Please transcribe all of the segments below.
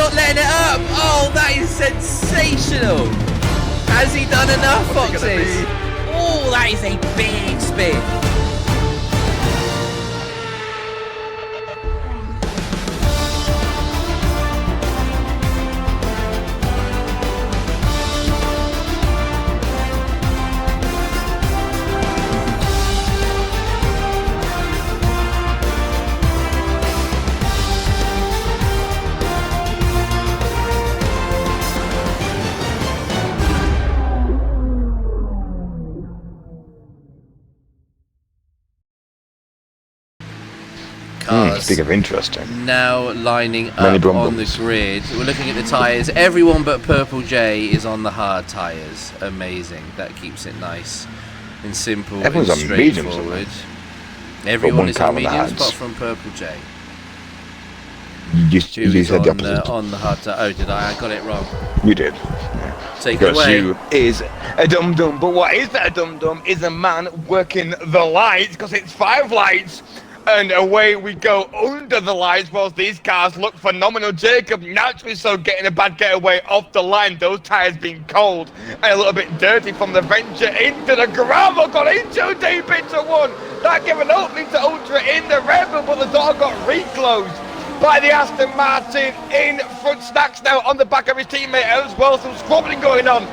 not letting it up. Oh, that is sensational. Has he done enough, Foxes? Oh, that is a big spin. Speak of interesting. Now lining up on the grid. We're looking at the tyres. Everyone but Purple J is on the hard tyres. Amazing. That keeps it nice and simple and straightforward. Everyone is on mediums apart from Purple J. You said the opposite. On the hard tyre. Oh, did I? I got it wrong. You did. Take it away. You is a dum-dum. But what is that a dum-dum is a man working the lights, because it's 5 lights. And away we go under the lights whilst these cars look phenomenal. Jacob, naturally so, getting a bad getaway off the line. Those tyres being cold and a little bit dirty from the venture into the gravel. Got in too deep into one. That gave an opening to Ultra in the Rebel, but the door got reclosed by the Aston Martin in front. Snacks now on the back of his teammate as well. Some squabbling going on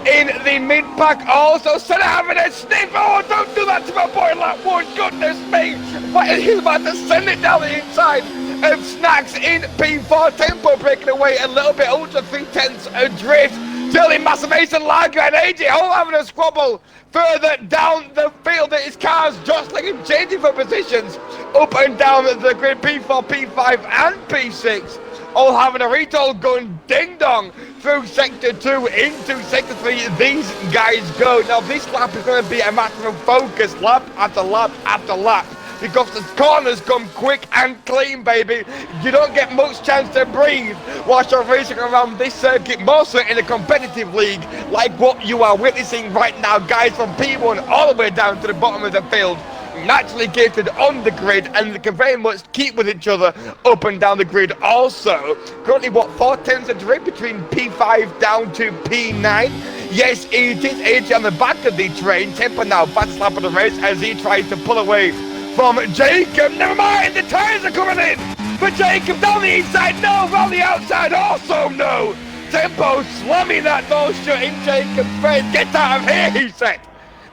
in the mid-pack. Also, Senna having a sniff. Oh, don't do that to my boy lap 1. Goodness me. But he's about to send it down the inside of Snacks in P4. Tempo breaking away a little bit. Ultra 3/10 adrift. Sterling, Massive Ace and Lager and AJ all having a squabble further down the field. His cars jostling and changing for positions up and down the grid. P4, P5 and P6 all having a retool, going ding-dong through Sector 2 into Sector 3. These guys go. Now, this lap is going to be a matter of focus, lap after lap after lap, because the corners come quick and clean, baby. You don't get much chance to breathe whilst you're racing around this circuit, more so in a competitive league like what you are witnessing right now. Guys from P1 all the way down to the bottom of the field, naturally gated on the grid, and they can very much keep with each other up and down the grid. Also, currently 4/10 adrift between P5 down to P9. Yes, it is AJ on the back of the train. Tempo now fastest lap of the race as he tries to pull away from Jacob. Never mind, the tyres are coming in for Jacob down the inside. No, around the outside also no. Tempo slamming that door shut in Jacob's face. Get out of here, he said.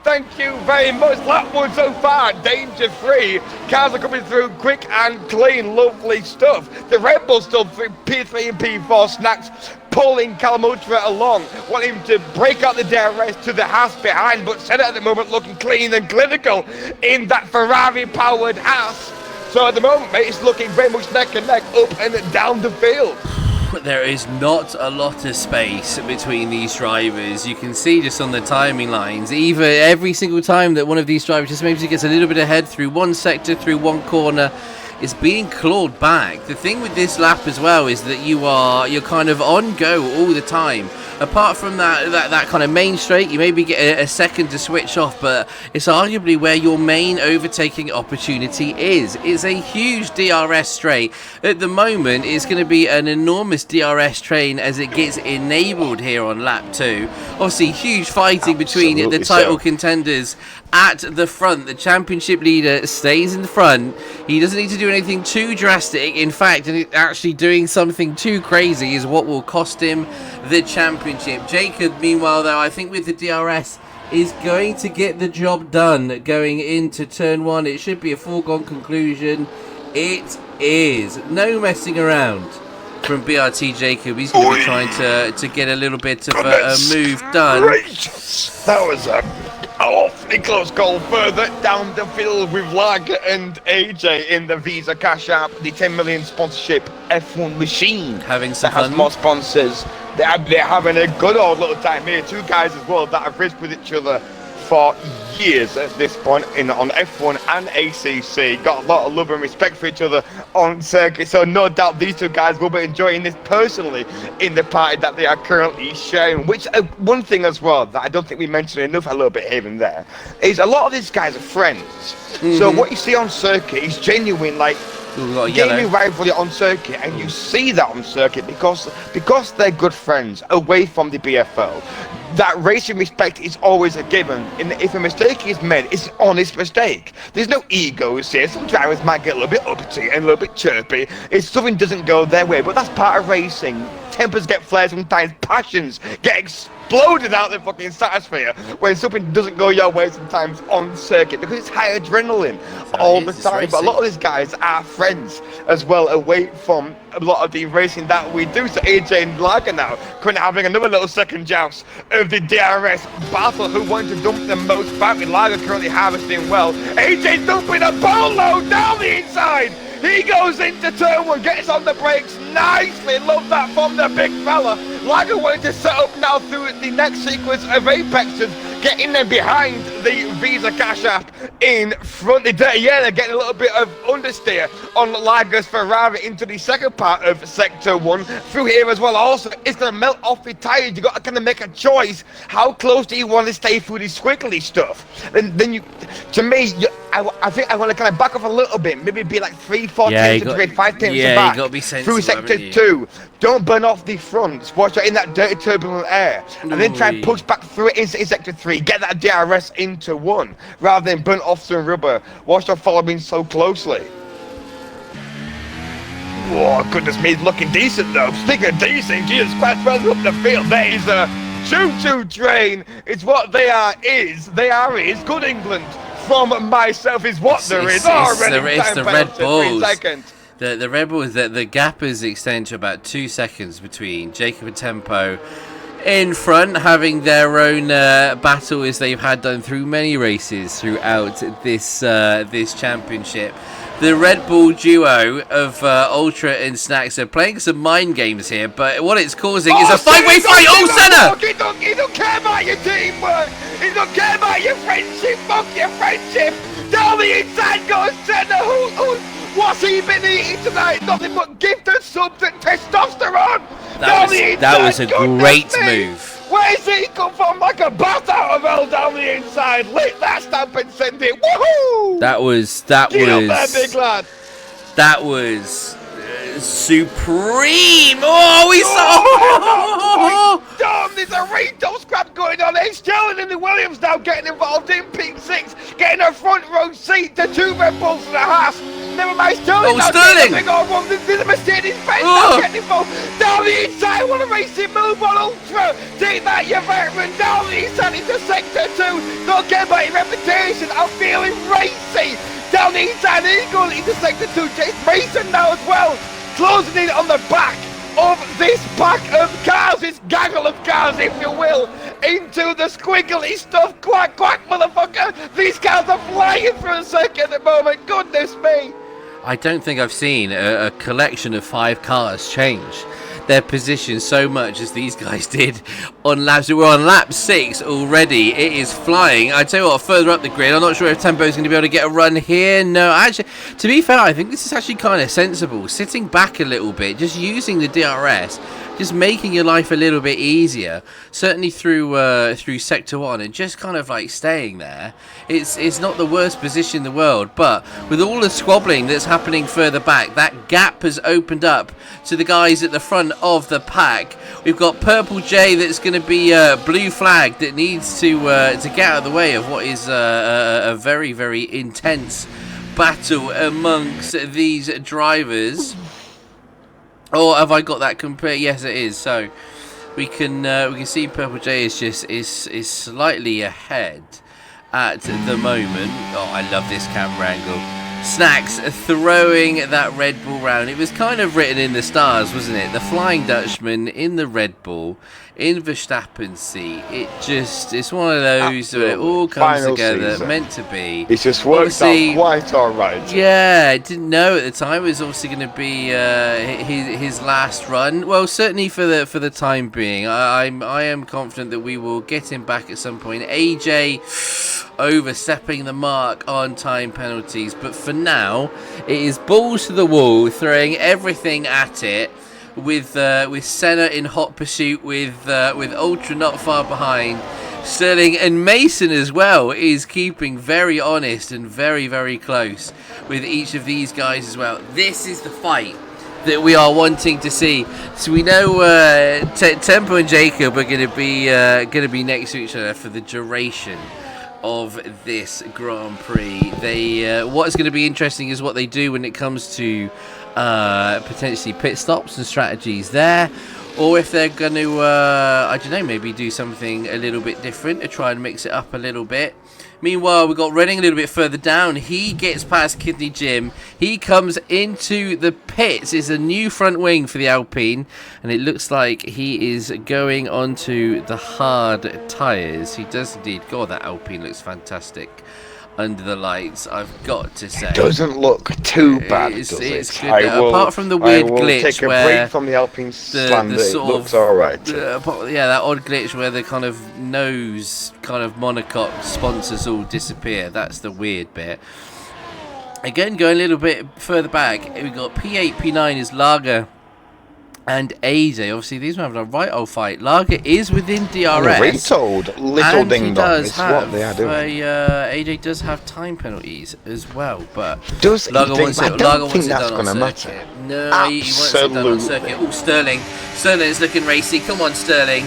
Thank you very much. Lap 1 so far, danger free. Cars are coming through quick and clean. Lovely stuff. The Red Bull still P3 and P4. Snacks pulling Callum Ultra along, wanting him to break out the DRS to the Haas behind, but Senna at the moment looking clean and clinical in that Ferrari-powered Haas. So at the moment, mate, it's looking very much neck and neck up and down the field. There is not a lot of space between these drivers. You can see just on the timing lines, every single time that one of these drivers just maybe gets a little bit ahead through one sector, through one corner, it's being clawed back. The thing with this lap as well is that you're kind of on go all the time. Apart from that kind of main straight, you maybe get a second to switch off, but it's arguably where your main overtaking opportunity is. It's a huge DRS straight. At the moment, it's going to be an enormous DRS train as it gets enabled here on lap 2. Obviously, huge fighting between the title contenders at the front. The championship leader stays in the front. He doesn't need to do anything too drastic. In fact, actually doing something too crazy is what will cost him the championship. Jacob, meanwhile, though, I think with the DRS, is going to get the job done going into turn 1. It should be a foregone conclusion. It is. No messing around from BRT Jacob. He's going to be trying to get a little bit of a move done. That was a awfully close call further down the field with Lag and AJ in the Visa Cash App, the 10 million sponsorship F1 machine. Having some fun. Has more sponsors. They're having a good old little time here. 2 guys as well that have raced with each other for years at this point on F1 and ACC. Got a lot of love and respect for each other on circuit, so no doubt these 2 guys will be enjoying this personally in the party that they are currently sharing. Which one thing as well that I don't think we mentioned enough a little bit here and there is a lot of these guys are friends. So what you see on circuit is genuine, like Ooh, we got a yellow. Gaming rivalry on circuit, and you see that on circuit because they're good friends away from the BFL. That racing respect is always a given. And if a mistake is made, it's an honest mistake. There's no egos here. Some drivers might get a little bit uppity and a little bit chirpy if something doesn't go their way, but that's part of racing. Tempers get flared sometimes, passions get exploded out the fucking stratosphere when something doesn't go your way sometimes on circuit, because it's high adrenaline all the time. But a lot of these guys are friends as well away from a lot of the racing that we do. So AJ and Lager now currently having another little second joust of the DRS battle. Who wants to dump the most back? With Lager currently harvesting well. AJ's dumping a boatload down the inside. He goes into turn one, gets on the brakes nicely. Love that from the big fella. Lager wanting to set up now through the next sequence of apexes, getting them behind the Visa Cash App in front. They're getting a little bit of understeer on Lager's Ferrari into the second part of Sector 1. Through here as well also, it's going to melt off the tyres. You've got to kind of make a choice. How close do you want to stay through the squiggly stuff? Then you, to me, I think I want to kind of back off a little bit. Maybe be like 3-4 tenths to grid, 5 tenths back. You got to be sensible, through Sector 2. Don't burn off the fronts. Watch out in that dirty turbulent air. And then try and push back through it in Sector 3. Get that DRS into 1 rather than burn off some rubber. Watch out following so closely. Oh, goodness me, he's looking decent though. Speaking of decent, Jesus Christ, further up the field, there is a choo-choo train. It's what they are is good England. From myself is what there is. It's the Red Bulls. The Red Bulls, the gap is extended to about 2 seconds between Jacob and Tempo in front, having their own battle as they've had done through many races throughout this championship. The Red Bull duo of Ultra and Snacks are playing some mind games here, but what it's causing is a five-way fight. Oh, Senna! He don't care about your teamwork. He don't care about your friendship. Fuck your friendship. Down the inside goes Senna. What's he been eating tonight? Nothing but gifted subs and testosterone. That was a great move. Where's he come from? Like a bat out of hell down the inside. Lick that stamp and send it. Woohoo! That was Get up there, big lad. That was supreme. Oh, we saw. Damn, there's a Rito scrap going on. Hey, Sterling and the Williams now getting involved in P6, getting a front row seat to 2 Red Bulls and a half. Never mind, Sterling. Oh, Sterling! There's a Mercedes-Benz now getting involved. Down the inside, what a racing move on Ultra. Take that, you veteran. Down the inside into Sector 2. Don't care about your reputation. I'm feeling racy. Down the inside, Eagle into Sector 2. Chase Mason now as well. Closing in on the back of this pack of cars, this gaggle of cars, if you will, into the squiggly stuff. Quack, quack, motherfucker. These cars are flying through the circuit at the moment. Goodness me. I don't think I've seen a collection of 5 cars change their position so much as these guys did on laps. We're on lap 6 already. It is flying. I tell you what, further up the grid, I'm not sure if Tempo is going to be able to get a run here. No, actually, to be fair, I think this is actually kind of sensible. Sitting back a little bit, just using the DRS, just making your life a little bit easier. Certainly through Sector 1, and just kind of like staying there. It's not the worst position in the world, but with all the squabbling that's happening further back, that gap has opened up to the guys at the front of the pack. We've got Purple J that's going to be blue flag that needs to get out of the way of what is a very, very intense battle amongst these drivers. Oh, have I got that complete? Yes, it is. So we can see Purple J is slightly ahead at the moment. Oh, I love this camera angle. Snacks throwing that Red Bull round. It was kind of written in the stars, wasn't it? The Flying Dutchman in the Red Bull, in Verstappen's seat. It's one of those where it all comes together, season. Meant to be. It just works out quite alright. Yeah, I didn't know at the time it was obviously going to be his last run. Well, certainly for the time being, I am confident that we will get him back at some point. AJ overstepping the mark on time penalties, but for now, it is balls to the wall, throwing everything at it. With Senna in hot pursuit, with Ultra not far behind. Sterling and Mason as well is keeping very honest and very, very close with each of these guys as well. This is the fight that we are wanting to see. So we know Tempo and Jacob are going to be next to each other for the duration of this Grand Prix. They what is going to be interesting is what they do when it comes to potentially pit stops and strategies there, or if they're going to I don't know, maybe do something a little bit different to try and mix it up a little bit. Meanwhile, we've got Redding a little bit further down. He gets past Kidney Jim. He comes into the pits. It's a new front wing for the Alpine, and it looks like he is going onto the hard tyres. He does indeed. God, that Alpine looks fantastic under the lights, I've got to say. It doesn't look too bad, it's does it? Good, apart from the weird glitch take a where break from the Alpine slander, the sort it looks alright. Yeah, that odd glitch where the kind of nose kind of monocoque sponsors all disappear. That's the weird bit. Again, going a little bit further back, we've got P8, P9 is Lager and AJ. Obviously, these are having a right old fight. Lager is within DRS. Retold, little ding dong is what they are doing. AJ does have time penalties as well, but does Lager wants it done on on circuit. No, he wants it done on circuit. Oh, Sterling is looking racy. Come on, Sterling.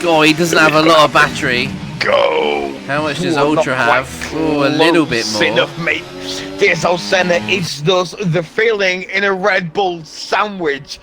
God, he doesn't have a lot of battery. Go. How much does Ultra have? Oh, a little bit more. Enough, mate. This old Senna, it's just the feeling in a Red Bull sandwich.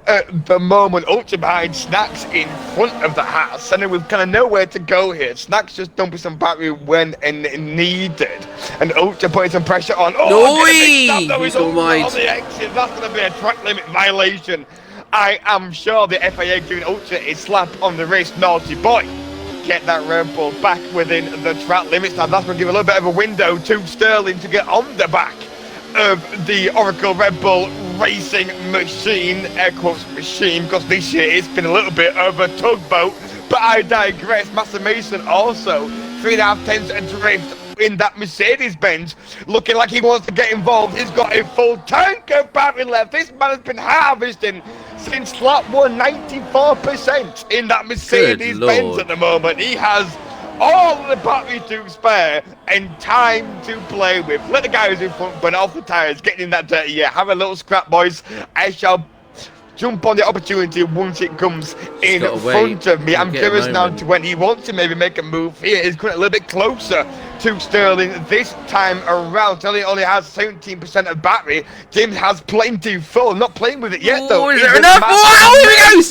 At the moment, Ultra behind, Snacks in front of the house. Senna with kind of nowhere to go here. Snacks just dumping some battery when needed. And Ultra putting some pressure on. Oh, he's on the exit. That's going to be a track limit violation. I am sure the FIA giving Ultra a slap on the wrist. Naughty boy. Get that Red Bull back within the track limits. Now that's going to give a little bit of a window to Sterling to get on the back of the Oracle Red Bull racing machine, air quotes machine, because this year it's been a little bit of a tugboat, but I digress. Massa Mason also 3.5 tenths adrift in that Mercedes-Benz, looking like he wants to get involved. He's got a full tank of battery left. This man has been harvesting since lap 1, 94% in that Mercedes-Benz at the moment. He has all of the battery to spare and time to play with. Let the guys in front burn off the tyres, getting in that dirty air. Have a little scrap, boys. I shall jump on the opportunity once it comes in front of me. I'm curious now to when he wants to maybe make a move here. He's coming a little bit closer to Sterling this time around. Sterling only has 17% of battery. James has plenty full. Not playing with it yet, though. Is there enough? Wow, here he goes!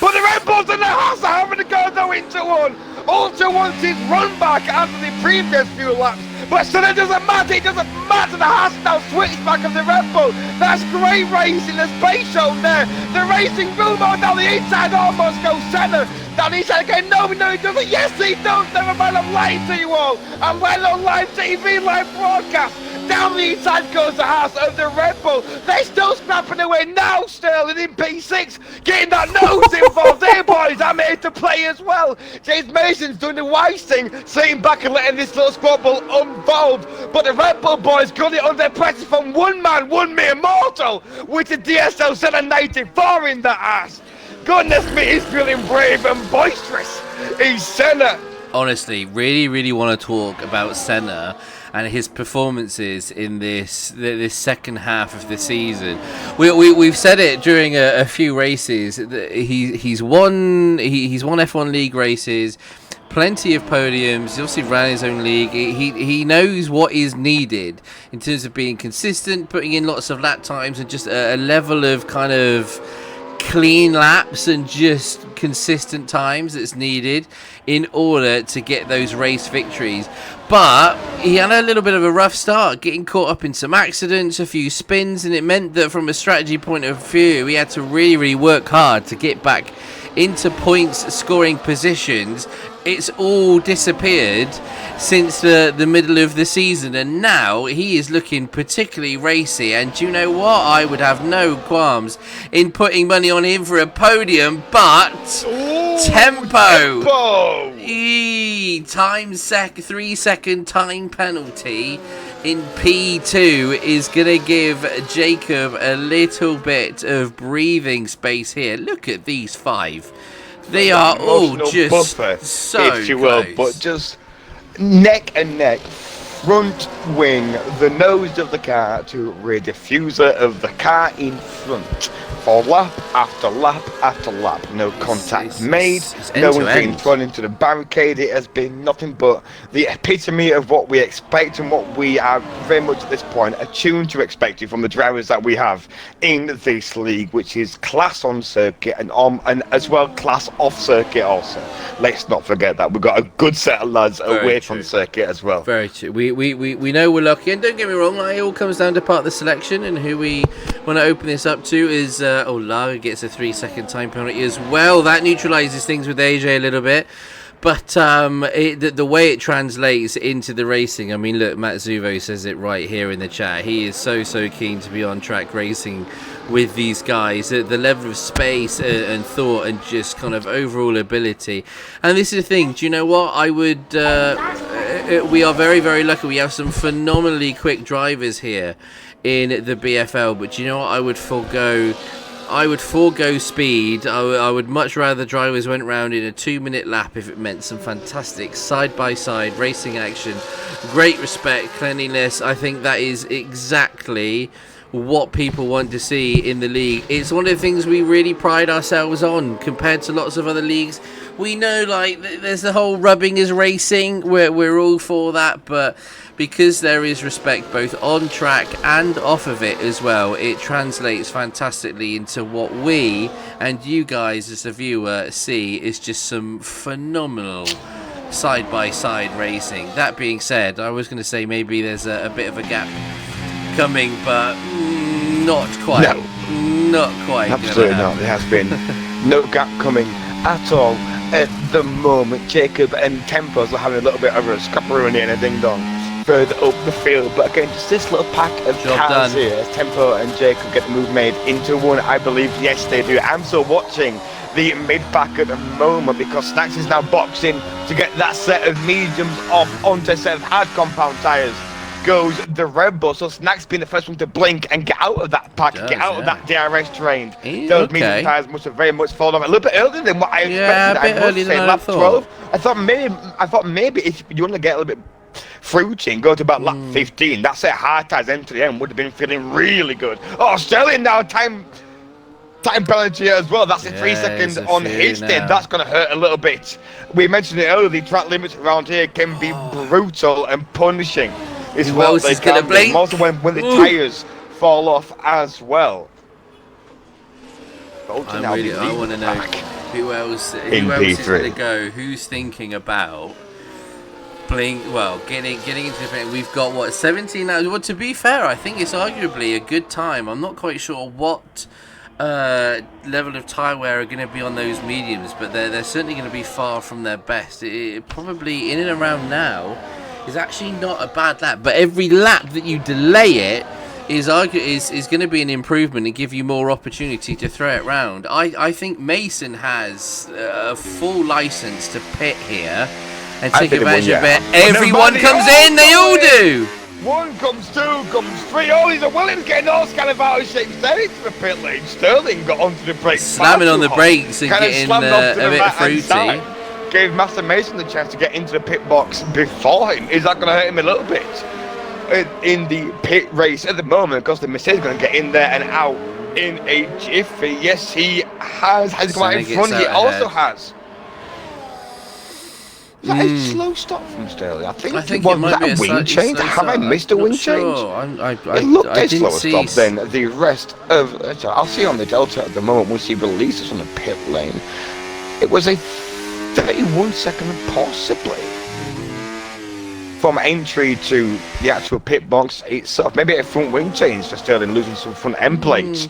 But the Red Bulls and the Haas are having to go though into one. Also wants his run back after the previous few laps. But still, it doesn't matter. It doesn't matter. The Haas now switches back of the Red Bull. That's great racing. The space shown there. The racing Rumo down the inside almost goes Senna. Down the inside again. No, he doesn't. Yes, he does. Never mind. I'm lying to you all. I'm lying on live TV, live broadcast. Down the inside goes the Haas of the Red Bull. They're still scrapping away now, Sterling in P6. Getting that nose involved here, boys. I'm here to play as well. James Mason's doing the wise thing, sitting back and letting this little squabble unfold. But the Red Bull boys got it under pressure from one man, one mere mortal, with the DSL 794 in the ass. Goodness me, he's feeling brave and boisterous. He's Senna. Honestly, really want to talk about Senna and his performances in this second half of the season. We've said it during a few races. He's won F1 League races, plenty of podiums. He's obviously ran his own league. He knows what is needed in terms of being consistent, putting in lots of lap times, and just a level of kind of clean laps and just consistent times that's needed in order to get those race victories. But he had a little bit of a rough start, getting caught up in some accidents, a few spins, and it meant that from a strategy point of view, he had to really work hard to get back into points scoring positions. It's all disappeared since the middle of the season, and now he is looking particularly racy. And do you know what? I would have no qualms in putting money on him for a podium, but tempo. 3 second time penalty in P2 is going to give Jacob a little bit of breathing space here. Look at these five. They are all emotional just buffer, so if you will, close. but just neck and neck, front wing, the nose of the car to rear diffuser of the car in front. For lap after lap after lap, no contact made, no one getting thrown into the barricade. It has been nothing but the epitome of what we expect and what we are very much at this point attuned to expecting from the drivers that we have in this league, which is class on circuit and as well class off circuit also. Let's not forget that we've got a good set of lads away from the circuit as well. Very true. We know we're lucky, and don't get me wrong, it all comes down to part of the selection, and who we want to open this up to is Lara gets a 3-second time penalty as well. That neutralizes things with AJ a little bit. But the way it translates into the racing, I mean, look, Matt Zuvo says it right here in the chat. He is so keen to be on track racing with these guys. The level of space and thought and just kind of overall ability. And this is the thing, do you know what? We are very lucky. We have some phenomenally quick drivers here in the BFL. But do you know what? I would forego speed. I would much rather drivers went round in a 2-minute lap if it meant some fantastic side-by-side racing action. Great respect, cleanliness. I think that is exactly what people want to see in the league. It's one of the things we really pride ourselves on compared to lots of other leagues. We know, like, there's the whole rubbing is racing. We're all for that, but because there is respect both on track and off of it as well, it translates fantastically into what we and you guys as the viewer see is just some phenomenal side-by-side racing. That being said, I was going to say maybe there's a bit of a gap coming, but not quite. No. Not quite. Absolutely not. There has been no gap coming at all at the moment. Jacob and Tempos are having a little bit of a scrapperoonie and a ding-dong further up the field, but again, just this little pack of cars here as Tempo and Jacob get the move made into one. I believe, yes, they do. I'm still watching the mid-pack at the moment because Snacks is now boxing to get that set of mediums off onto a set of hard compound tyres. Goes the Red Bull, so Snacks being the first one to blink and get out of that pack, get out of that DRS train. Those medium tyres must have very much fallen off a little bit earlier than what I expected. I must say, lap 12. I thought maybe if you want to get a little bit fruity and go to about lap 15, that's a hard tyres into the end would have been feeling really good. Oh, Sterling now time penalty as well. That's a 3 seconds on his end. That's going to hurt a little bit. We mentioned it earlier, the track limits around here can be brutal and punishing. Is what they can do. Also when the tyres fall off as well. I want to know who else is going to go. Who's thinking about getting into the thing. We've got what, 17 hours. Well, to be fair, I think it's arguably a good time. I'm not quite sure what level of tyre wear are going to be on those mediums, but they're certainly going to be far from their best. It probably in and around now is actually not a bad lap, but every lap that you delay it is going to be an improvement and give you more opportunity to throw it round. I think Mason has a full license to pit here and take advantage of it. Everyone comes in, they all do. One comes, two comes, three. Oh, he's a Williams getting all kind of out of shape. Staring to the pit lane. Sterling got onto the brakes, slamming on the brakes and getting a bit fruity. Gave Master Mason the chance to get into the pit box before him. Is that going to hurt him a little bit in the pit race at the moment? Because the Mercedes is going to get in there and out in a jiffy. Yes, he has. Has come out in front. He also has. Is that a slow stop from Sterling? I think it might be a wing change. Have I missed a wing change? It looked a slower stop than the rest of. I'll see on the Delta at the moment once he releases on the pit lane. It was a 31-second possibly from entry to the actual pit box itself. Maybe a front wing change for Sterling, losing some front end plates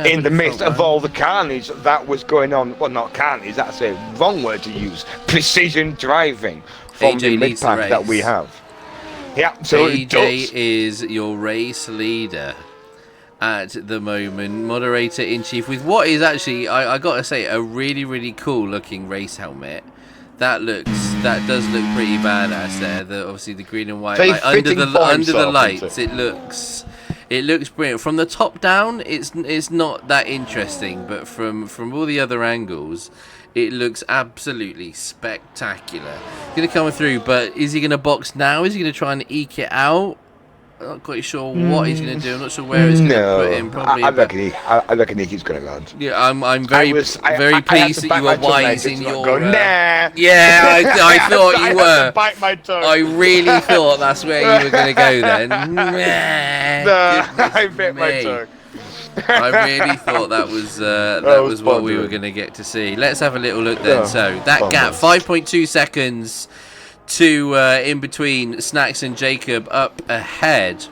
in the midst of all the carnage that was going on. Well, not carnage, that's a wrong word to use. Precision driving from the mid-pack that we have. He absolutely does. Is your race leader at the moment, moderator in chief, with what is actually, I gotta say, a really cool looking race helmet. That does look pretty badass there. Obviously the green and white, like, under the lights, it looks brilliant. From the top down, it's not that interesting, but from all the other angles, It looks absolutely spectacular. Going to come through, but is he going to box now? Is he going to try and eke it out? I'm not quite sure what he's going to do. I'm not sure where it's going to put him. Probably. I reckon he keeps going around. Yeah, I'm very pleased that you are wise in your. Nah. Yeah, I thought you were. To bite my tongue. I really thought that's where you were going to go then. I bit my tongue. I really thought that was what we were going to get to see. Let's have a little look then. So that gap, 5.2 seconds to in between Snacks and Jacob up ahead.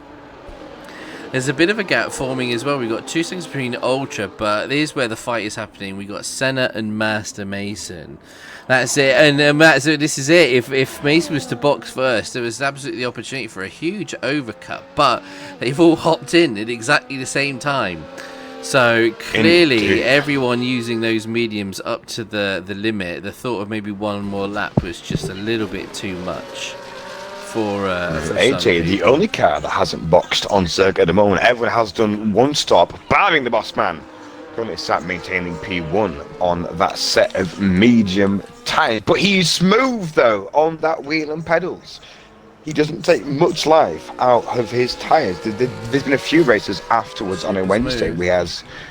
There's a bit of a gap forming as well. We've got 2 seconds between Ultra, but here's where the fight is happening. We've got Senna and Master Mason. That's it. And this is it. If Mason was to box first, there was absolutely the opportunity for a huge overcut, but they've all hopped in at exactly the same time. So clearly everyone using those mediums up to the limit. The thought of maybe one more lap was just a little bit too much for AJ, the only car that hasn't boxed on circuit at the moment. Everyone has done one stop, barring the boss man. Currently sat maintaining P1 on that set of medium tyres. But he's smooth though on that wheel and pedals. He doesn't take much life out of his tyres. There's been a few races afterwards on a Wednesday where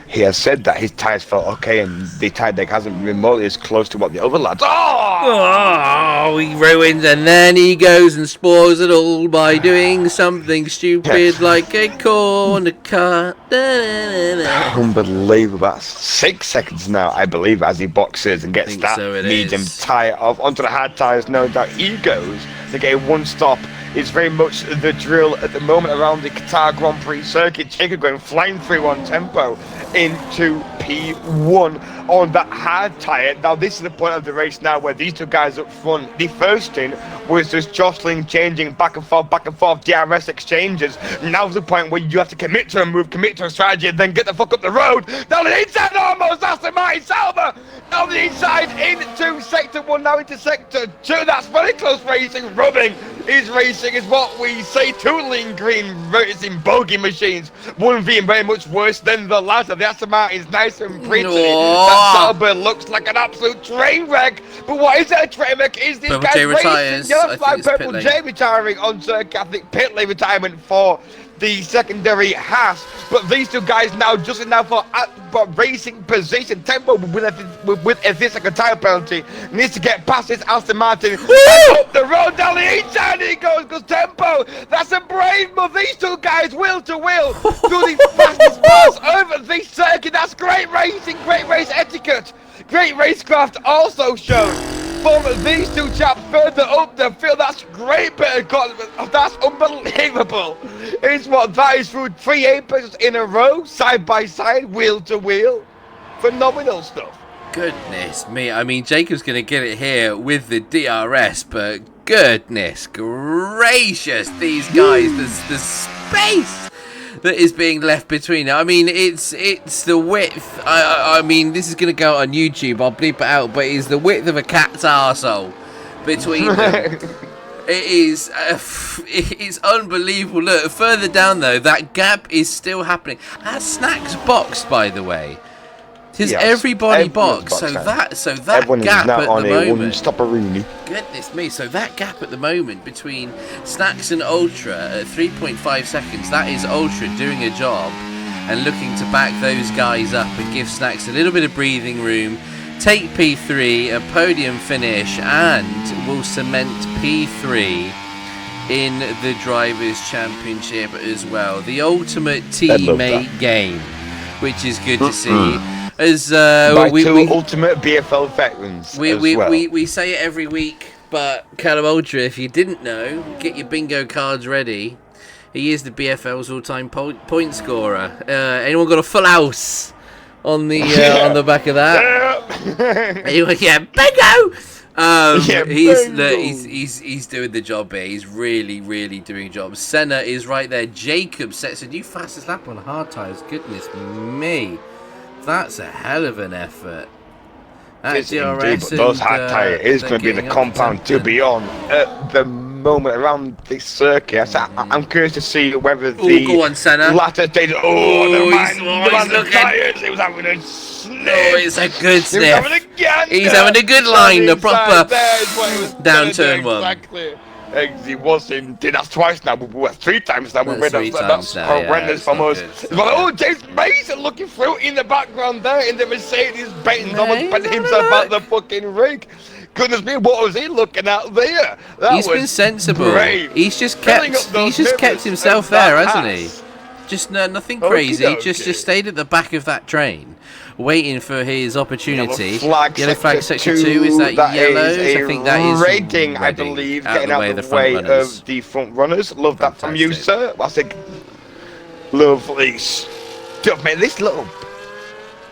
he has said that his tyres felt okay and the tyre deck hasn't been remotely as close to what the other lads. Oh, he ruins, and then he goes and spoils it all by doing something stupid like a corner cut. Unbelievable. That's 6 seconds now, I believe, as he boxes and gets that medium tyre off onto the hard tyres. No doubt he goes to get one stop. Is very much the drill at the moment around the Qatar Grand Prix circuit. Jacob going flying through on tempo into P1 on that hard tyre. Now this is the point of the race now where these two guys up front, the first stint was just jostling, changing back and forth, DRS exchanges. Now's the point where you have to commit to a move, commit to a strategy, and then get the fuck up the road. Down the inside almost, that's the Martin Salva. Down the inside into sector 1, now into sector 2. That's very close racing. Rubbing is racing is what we say. 2 lean green racing bogey machines. One being very much worse than the latter. The Aston Martin's nice and pretty. That Sauber looks like an absolute train wreck. But what is that train wreck? Is this guy racing? Yellow flag, Purple J retiring on Catholic pit lane retirement for the secondary Haas. But these two guys now just enough for racing position. Tempo with this like a tire penalty needs to get past this Aston Martin and up the road down the inside he goes Tempo. That's a brave move. These two guys wheel to wheel through the fastest parts over the circuit. That's great racing, great race etiquette, great racecraft also shown from these two chaps further up the field. That's great bit of confidence. That's unbelievable. It's what that is through 3 apexes in a row, side by side, wheel to wheel. Phenomenal stuff. Goodness me. I mean, Jacob's going to get it here with the DRS, but goodness gracious, these guys, the space that is being left between them. I mean, it's the width. I mean, this is going to go out on YouTube. I'll bleep it out, but it's the width of a cat's arsehole between them. It's unbelievable. Look, further down though, that gap is still happening. Has Snacks boxed, by the way? Does everybody box? So that everyone gap now at on the a moment. Stopperini. Goodness me! So that gap at the moment between Snacks and Ultra at 3.5 seconds. That is Ultra doing a job and looking to back those guys up and give Snacks a little bit of breathing room. Take P3, a podium finish, and will cement P3 in the Drivers' Championship as well. The ultimate teammate game, which is good to see. As we ultimate BFL veterans. We say it every week, but Callum Ultra, if you didn't know, get your bingo cards ready. He is the BFL's all-time point scorer. Anyone got a full house on the on the back of that? Anyway, yeah, bingo. He's doing the job here. He's really doing a job. Senna is right there. Jacob sets a new fastest lap on hard tyres. Goodness me, that's a hell of an effort. Those hard tyres is going to be the compound to be on at the moment around the circuit. So I'm curious to see whether the go on, Senna. latter stage. The man of tyres. He was having a sniff. Oh, it's a good sniff. He's He's having a good line, the proper down down turn one. Exactly. He was in. That's twice now. Well, 3 times now. That's 3 times that's now, yeah, horrendous it's from not us. good, it's Well, not oh, good. James Mason looking through in the background there in the Mercedes Benz, Yeah, almost he's bent having a himself out look. the fucking rig. Goodness me, what was he looking at there? That He's was been sensible. brave. He's just Filling kept. up those He's just kept mirrors himself of that there, hasn't he? ass. Just nothing Okie crazy. Just dokie. stayed at the back of that train, waiting for his opportunity. Yellow flag sector 2. Is that yellows? Is I think that is Reading, I Reading, believe, out getting the out way of of the the front way runners. of the front runners. Love that from you, Fantastic. sir. I think lovely stuff, man. This little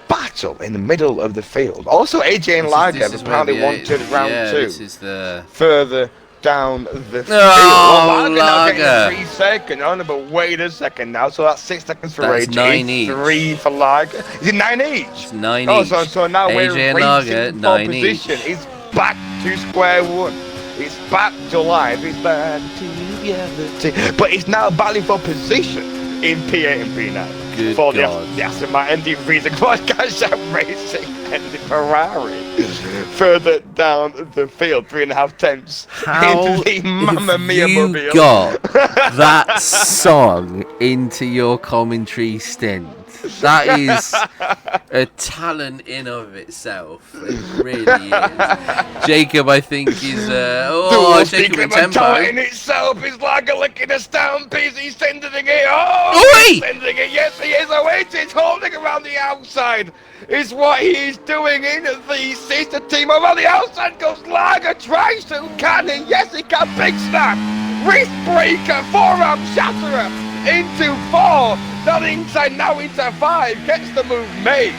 battle in the middle of the field. Also, AJ and Lager This is apparently where wanted round yeah, 2 This is the. further down the field. Oh, Now getting Lager. 3 seconds on it, but wait a second now. So that's 6 seconds for That's AJ. 9 each. 3 for Lager. Is it 9 each? It's 9 Oh, each. so now AJ we're and racing Lager, for 9 position. each. It's back to square one. It's back to life. It's back to reality. But it's now battling for position in P8 and P9. Good for God. the Aston Martin Freezer Podcast Racing and the Ferrari further down the field, 3.5 tenths How into the Mamma Mia you mobile. got that song into your commentary stint? That is a talent in of itself. It really is. Jacob, I think, is Jacob in tempo. In itself is like a licking a stampede. He's sending it. Oh, Oi! he's sending it. Yes, he is. Oh, it's holding around the outside. Is what he is doing in the sister team. Around the outside goes Lager. Tries to. Can he? Yes, he can. Big snap. Wrist breaker. Forearm shatterer. Into 4. Not inside. Now into 5. Gets the move made.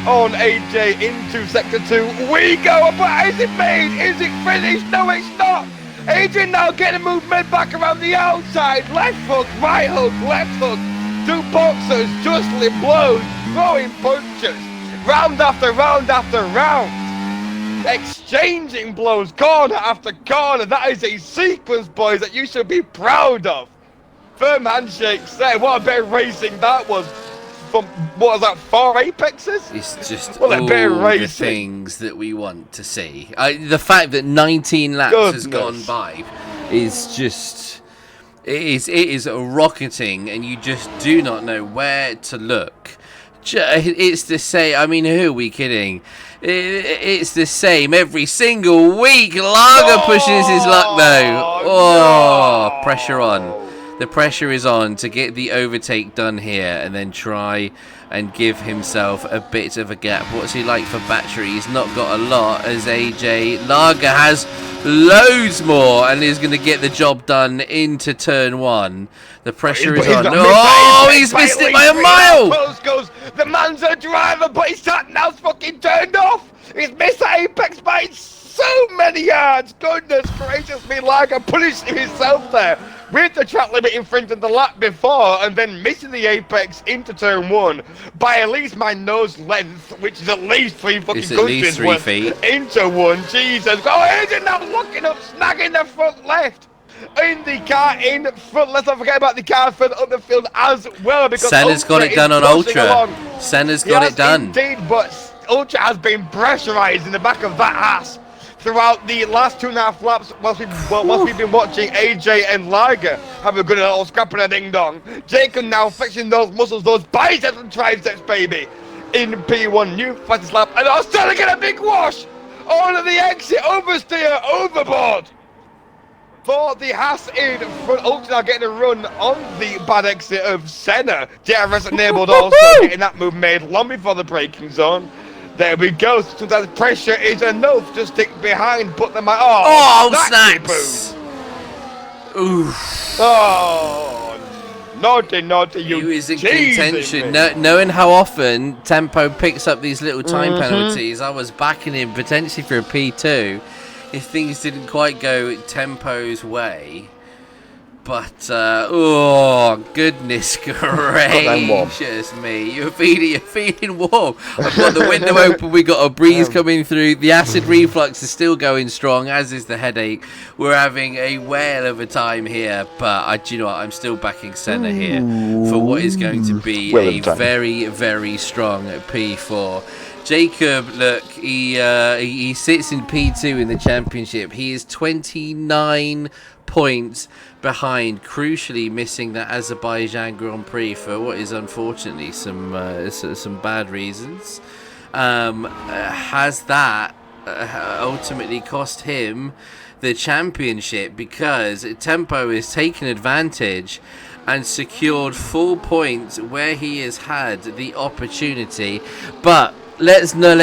On AJ into sector 2 we go, but is it made? Is it finished? No, it's not. AJ now getting a movement back around the outside. Left hook, right hook, left hook. 2 boxers, justly blows, throwing punches. Round after round after round. Exchanging blows, corner after corner. That is a sequence, boys, that you should be proud of. Firm handshakes there. What a bit of racing that was. From, what was that, 4 apexes? It's just Well, all the things that we want to see. The fact that 19 laps has gone by is just... It is rocketing, and you just do not know where to look. It's the same. I mean, who are we kidding? It's the same every single week. Lager pushes his luck, though. Oh, pressure on. The pressure is on to get the overtake done here and then try and give himself a bit of a gap. What's he like for battery? He's not got a lot, as AJ Lager has loads more and is going to get the job done into turn 1. The pressure is on. Oh, he's missed it by a mile! Goes, the man's a driver, but his sat nav's fucking turned off. He's missed the apex by so many yards. Goodness gracious me, Lager punishing himself there. With the track limit in front of the lap before and then missing the apex into turn 1 by at least my nose length, which is at least 3 fucking countries worth into 1. Jesus. Oh, he's now looking up, snagging the front left. In the car in front. Let's not forget about the car further up the field as well, because Senna's got it done on Ultra. Senna's got it done. Indeed, but Ultra has been pressurized in the back of that ass throughout the last 2.5 laps whilst we've been watching AJ and Lager have a good little scrap and a ding-dong. Jacob now flexing those muscles, those biceps and triceps, baby, in P1, new fastest lap, and Australia get a big wash on the exit, oversteer, overboard. For the Haas in front, Ultra now getting a run on the bad exit of Senna. DRS enabled also, getting that move made long before the braking zone. There we go. Sometimes pressure is enough to stick behind, put them out. Oh, snaps! Oof. Oh, naughty, you. He was in contention. Knowing how often Tempo picks up these little time penalties, I was backing him potentially for a P2 if things didn't quite go Tempo's way. But oh goodness gracious me! You're feeling warm. I've got the window open. We got a breeze coming through. The acid reflux is still going strong, as is the headache. We're having a whale of a time here. But do you know what? I'm still backing Senna here for what is going to be a very, very strong P4. Jacob, look, he sits in P2 in the championship. He is 29 points behind, crucially missing that Azerbaijan Grand Prix for what is unfortunately some bad reasons. Has that ultimately cost him the championship, because Tempo has taken advantage and secured 4 points where he has had the opportunity. But let's not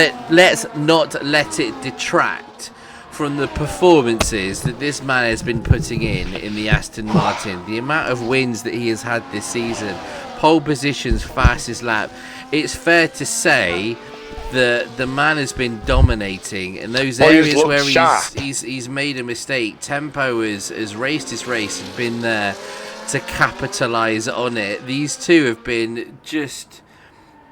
let it detract from the performances that this man has been putting in the Aston Martin. The amount of wins that he has had this season, pole positions, fastest lap. It's fair to say that the man has been dominating in those areas where he's made a mistake. Tempo has raced his race and been there to capitalise on it. These two have been just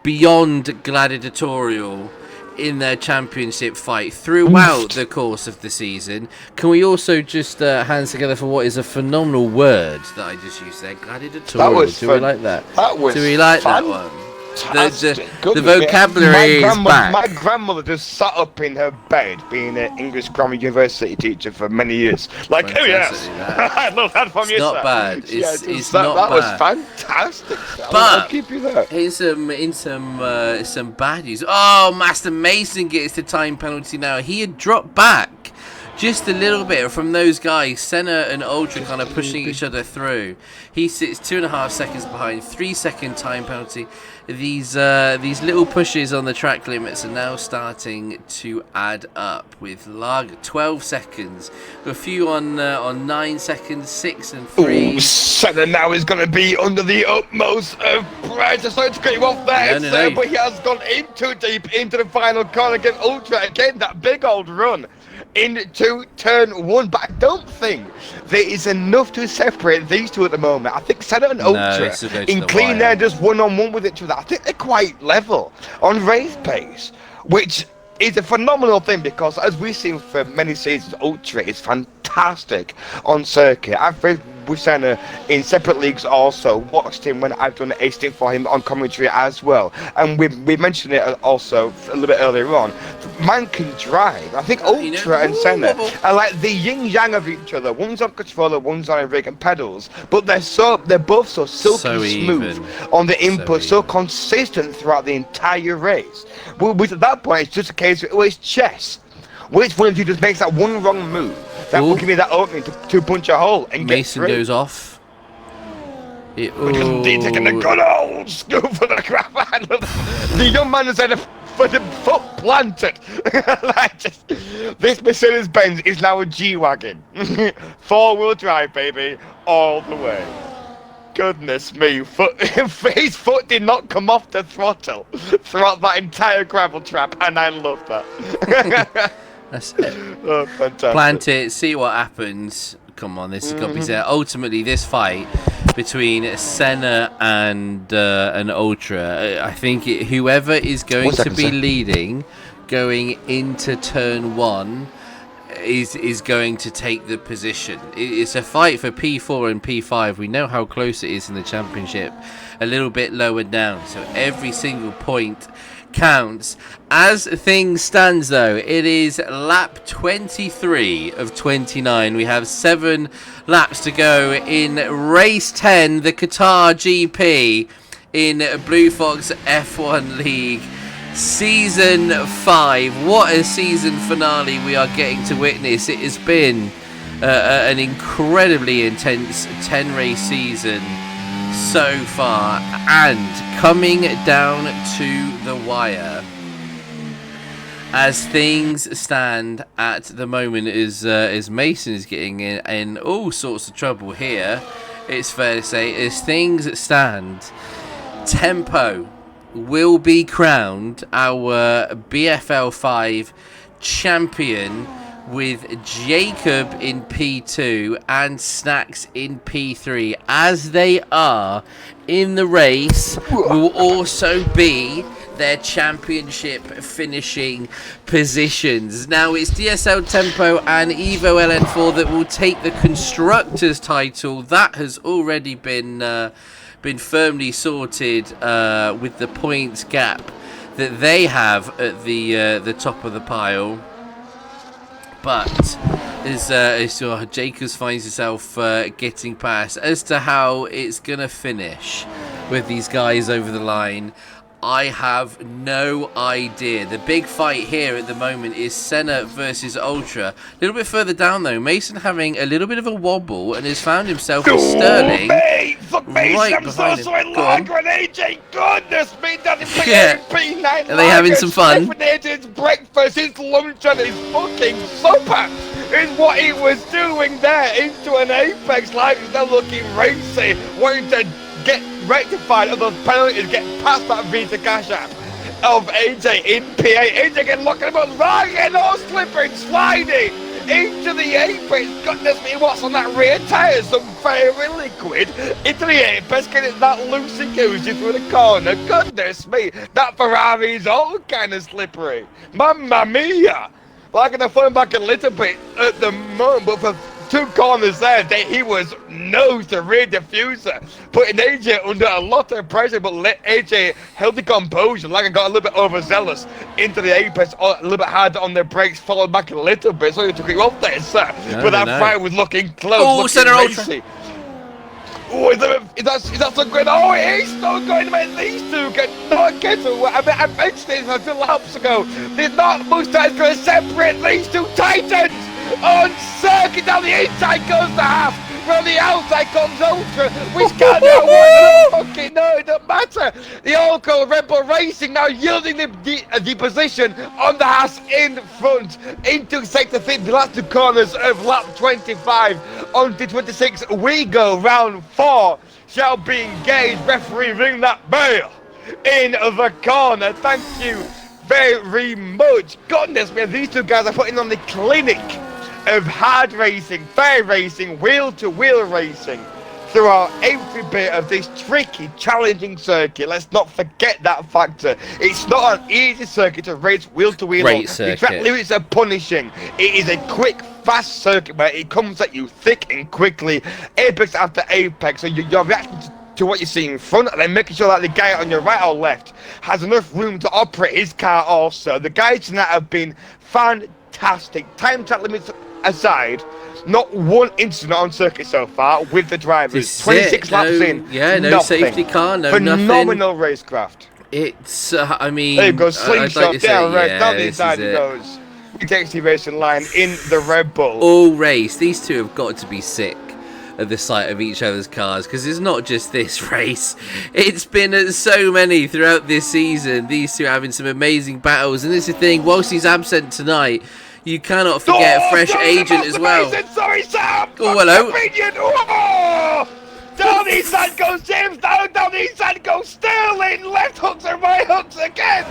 beyond gladiatorial in their championship fight throughout the course of the season. Can we also just hands together for what is a phenomenal word that I just used there? Gladiatorial. Do we like that? Do we like that one? The vocabulary is back. My grandmother just sat up in her bed, being an English grammar university teacher for many years. Like, oh yes, I love that from you. Not bad. It's not bad. That was fantastic. But I'll keep you there. In some bad news. Oh, Master Mason gets the time penalty now. He had dropped back just a little bit from those guys, Senna and Ultra, kind of pushing each other through. He sits 2.5 seconds behind, 3-second time penalty. These little pushes on the track limits are now starting to add up, with Lager 12 seconds, a few on 9 seconds, 6 and 3. Ooh, Senna now is going to be under the utmost of pressure. Sorry to cut you off there, no. But he has gone in too deep into the final corner against Ultra. Again, that big old run into turn 1, but I don't think there is enough to separate these two at the moment. I think Senna and Ultra in clean air, just one-on-one with each other. I think they're quite level on race pace, which is a phenomenal thing, because as we've seen for many seasons, Ultra is fantastic on circuit. I've played with Senna in separate leagues, also watched him when I've done a stint for him on commentary as well, and we mentioned it also a little bit earlier on. Man can drive. I think Ultra and Senna are like the yin yang of each other. One's on controller, one's on a rig and pedals, but they're both so silky smooth on the input, so consistent throughout the entire race. Which at that point, it's just a case of it's chess. Which one of you just makes that one wrong move that will give me that opening to punch a hole and Mason get through? Goes off. He's taking a good old scoop for the crap. The young man has had a foot planted. This Mercedes-Benz is now a G-Wagon. 4-wheel drive, baby, all the way. Goodness me, his foot did not come off the throttle throughout that entire gravel trap, and I love that. That's it. Oh, fantastic. Plant it, see what happens. Come on, this has got to be said. Ultimately, this fight between Senna and Ultra, I think whoever is going to be leading going into turn 1 is going to take the position. It's a fight for P4 and P5. We know how close it is in the championship, a little bit lower down, so every single point counts. As things stands, though, it is lap 23 of 29. We have 7 laps to go in race 10, the Qatar GP in Bluefoxx F1 League. Season 5. What a season finale we are getting to witness. It has been an incredibly intense 10-race season so far, and coming down to the wire as things stand at the moment as Mason is getting in all sorts of trouble here. It's fair to say, as things stand, Tempo will be crowned our BFL 5 champion with Jacob in P2 and Snacks in P3, as they are in the race, will also be their championship finishing positions. Now it's DSL Tempo and Evo LN4 that will take the Constructors title. That has already been firmly sorted with the points gap that they have at the top of the pile. But as Jacobs finds himself getting past, as to how it's going to finish with these guys over the line, I have no idea. The big fight here at the moment is Senna versus Ultra. A little bit further down, though, Mason having a little bit of a wobble and has found himself with Sterling right behind him. Go on. AJ, goodness me, that's Yeah. P9. Are they having some fun? His breakfast, his lunch, and his fucking supper is what he was doing there into an Apex like he's now looking racy, wanting to get rectified of those penalties, get past that Visa Cash app of AJ in P8. AJ getting looking about right, getting all slipping, sliding into the Apex. Goodness me, what's on that rear tyre? Some fairy liquid into the Apex, getting that loosey-goosey through the corner. Goodness me, that Ferrari's all kind of slippery. Mamma mia! Well, I'm going to phone back a little bit at the moment, but for 2 corners there, he was nose to rear diffuser, putting AJ under a lot of pressure, but let AJ held the composure. Like I got a little bit overzealous into the Apex, a little bit harder on their brakes, followed back a little bit, so he took it off there, sir. But that fight was looking close, looking racy. Oh, is that so good? Oh, he's still going to make these two not get away. I mentioned this a few laps ago. There's not much that's going to separate these two titans. On circuit, down the inside goes the half. From the outside comes Ultra. We can't know what fucking no, it doesn't matter. The Oracle Red Bull Racing now yielding the position on the Haas in front into sector 3. The last 2 corners of lap 25 on to 26. We go round 4. Shall be engaged. Referee ring that bell in the corner. Thank you very much. Goodness me, these 2 guys are putting on the clinic of hard racing, fair racing, wheel-to-wheel racing throughout every bit of this tricky, challenging circuit. Let's not forget that factor. It's not an easy circuit to race wheel-to-wheel. The track limits are punishing. It is a quick, fast circuit where it comes at you thick and quickly, apex after apex, so you're reacting to what you see in front, and then making sure that the guy on your right or left has enough room to operate his car also. The guys tonight have been fantastic. Time track limits aside, not one incident on circuit so far with the drivers. 26 laps in. Yeah, no nothing. Safety car, no phenomenal nothing. racecraft. It's, I mean... There you go, slingshot down, right, down the inside it he goes. He takes the racing line in the Red Bull. All race. These 2 have got to be sick at the sight of each other's cars, because it's not just this race. It's been at so many throughout this season. These 2 having some amazing battles, and this is the thing, whilst he's absent tonight, you cannot forget Fresh Agent as well. Sorry, Sam! Oh, hello. Oh! Down the inside goes James, down the inside goes Sterling, left hooks and right hooks again!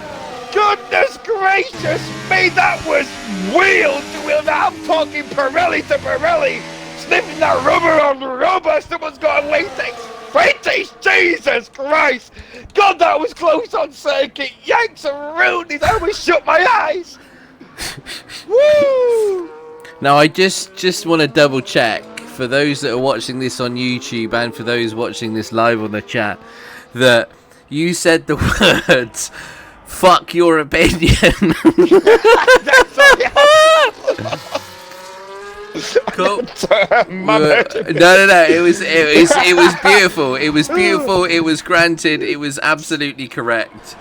Goodness gracious me, that was wheel to wheel. Now I'm talking Pirelli to Pirelli, sniffing that rubber on the rubber. Someone's got a latex fetish, Jesus Christ! God, that was close on circuit. Yanks and Rooney's, I almost shut my eyes. Woo! Now I just want to double check for those that are watching this on YouTube and for those watching this live on the chat that you said the words "fuck your opinion." Cool. No. It was beautiful. It was beautiful. It was granted. It was absolutely correct.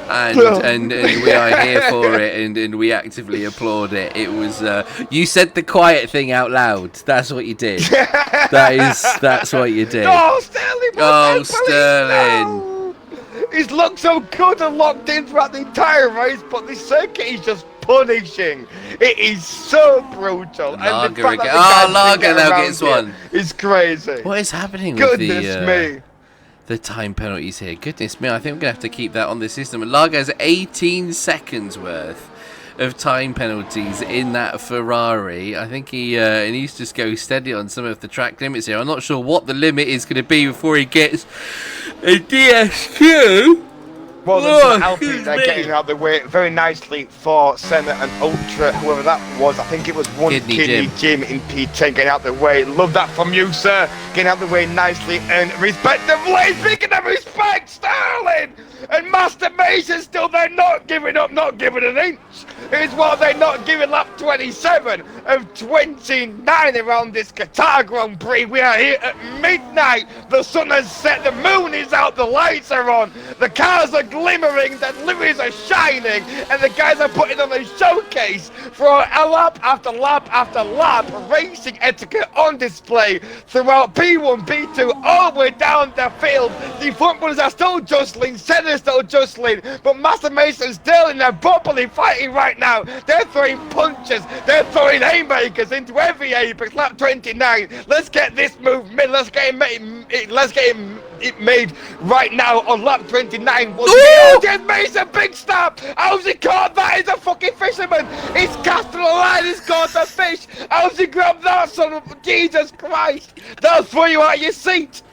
And we are here for it, and we actively applaud it. It was you said the quiet thing out loud. That's what you did. That's what you did. Oh, Sterling! Oh, Sterling! No. He's looked so good and locked in throughout the entire race, but this circuit is just punishing. It is so brutal. And the fact that Lager now gets one. It's crazy. What is happening with the time penalties here? Goodness me, I think we're going to have to keep that on the system. And Lager has 18 seconds worth of time penalties in that Ferrari. I think he needs to just go steady on some of the track limits here. I'm not sure what the limit is going to be before he gets a DSQ. Well, there's Alpine there getting out of the way very nicely for Senna and Ultra, whoever that was. I think it was one Kidney Jim in P10 getting out of the way. Love that from you, sir. Getting out of the way nicely and respectively. Speaking of respect, Sterling and Master Mason still there, not giving up, not giving an inch. Here's what they're not giving lap 27 of 29 around this Qatar Grand Prix. We are here at midnight. The sun has set, the moon is out, the lights are on, the cars are glimmering, the liveries are shining, and the guys are putting on a showcase for a lap after lap after lap. Racing etiquette on display throughout P1, P2, all the way down the field. The front runners are still jostling, Senna's still jostling, but Master Mason's still in there properly fighting right now. They're throwing punches, they're throwing haymakers into every apex. Lap 29, let's get this move made, let's get it made right now on lap 29. Just Mason, big stop. How's he caught that? He's a fucking fisherman. He's casting a line, he's caught a fish. How's he grabbed that, son of Jesus Christ? That'll throw you out of your seat.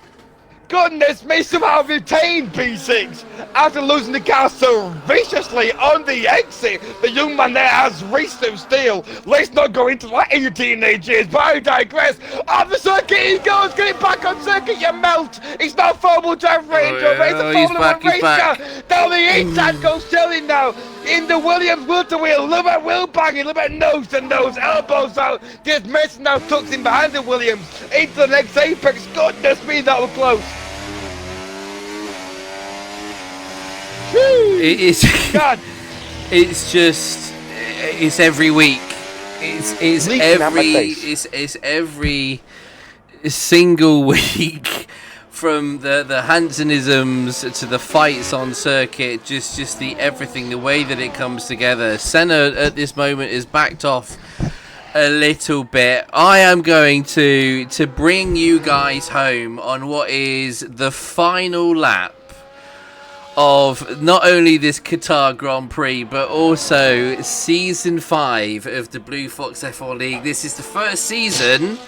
Goodness me, somehow retained P6 after losing the car so viciously on the exit. The young man there has reached to steel. Let's not go into that in your teenage years, but I digress. Off the circuit he goes, get it back on circuit, you melt. It's not formal drive range, it's a Formula 1 race car. Down the inside goes Shelly now. In the Williams wheel to wheel, little bit wheel banging, little bit nose to nose, elbows out. Just Mason now tucks in behind the Williams into the next apex. Goodness me, that was close. It's every week. It's every single week, from the Hansenisms to the fights on circuit, just the everything, the way that it comes together. Senna at this moment is backed off a little bit. I am going to bring you guys home on what is the final lap of not only this Qatar Grand Prix, but also Season 5 of the Bluefoxx F1 League. This is the first season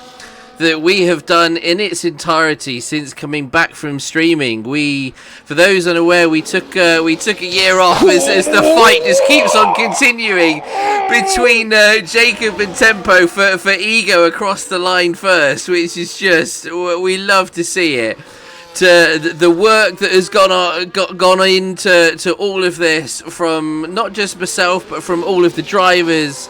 that we have done in its entirety since coming back from streaming. For those unaware, we took a year off as the fight just keeps on continuing between Jacob and Tempo for ego across the line first, which is just, we love to see it. To the work that has gone into all of this, from not just myself but from all of the drivers,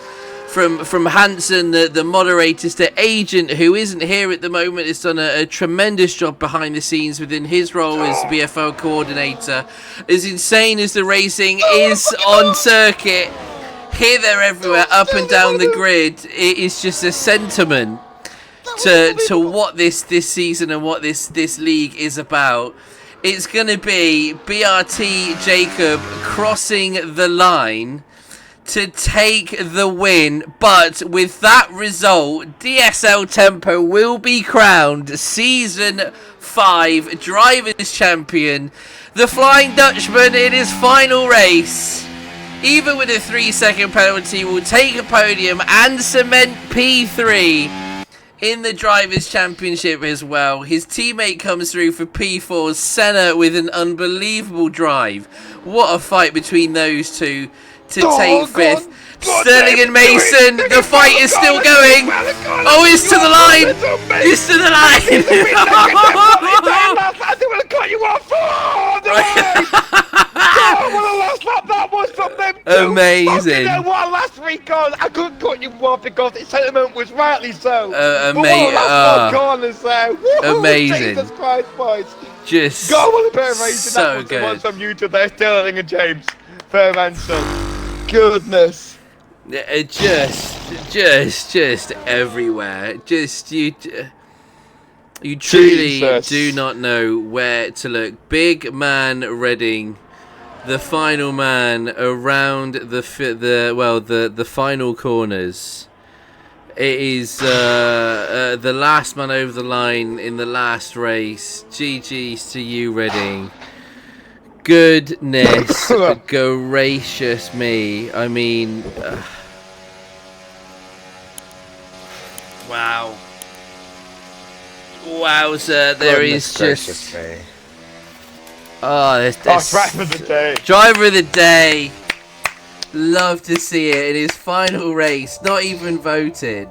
from Hansen, the moderators, to Agent, who isn't here at the moment, has done a tremendous job behind the scenes within his role as BFL coordinator. As insane as the racing is on circuit, here, there, everywhere, up and down the grid, it is just a sentiment to what this season and what this league is about. It's going to be BRT Jacob crossing the line to take the win, but with that result, DSL Tempo will be crowned Season 5 Drivers' Champion. The Flying Dutchman in his final race, even with a 3-second penalty, will take a podium and cement P3 in the Drivers' Championship as well. His teammate comes through for P4, Senna, with an unbelievable drive. What a fight between those two to take fifth. Sterling and Mason, the fight is still going. Oh, it's to the line. It's to the line. Amazing. What a last three corners. I couldn't cut you off because the sentiment was rightly so. Corners there. Amazing. Jesus Christ, boys. Just go on a bit of racing. So good. That was from YouTube there, Sterling and James. Fair answer. Goodness. Just everywhere. Just you truly do not know where to look. Big man Redding, the final man around the final corners. It is the last man over the line in the last race. GG's to you, Redding. Goodness gracious me. I mean, wow. Wowza, there is just... Oh, this driver of the day. Driver of the day. Love to see it in his final race. Not even voted.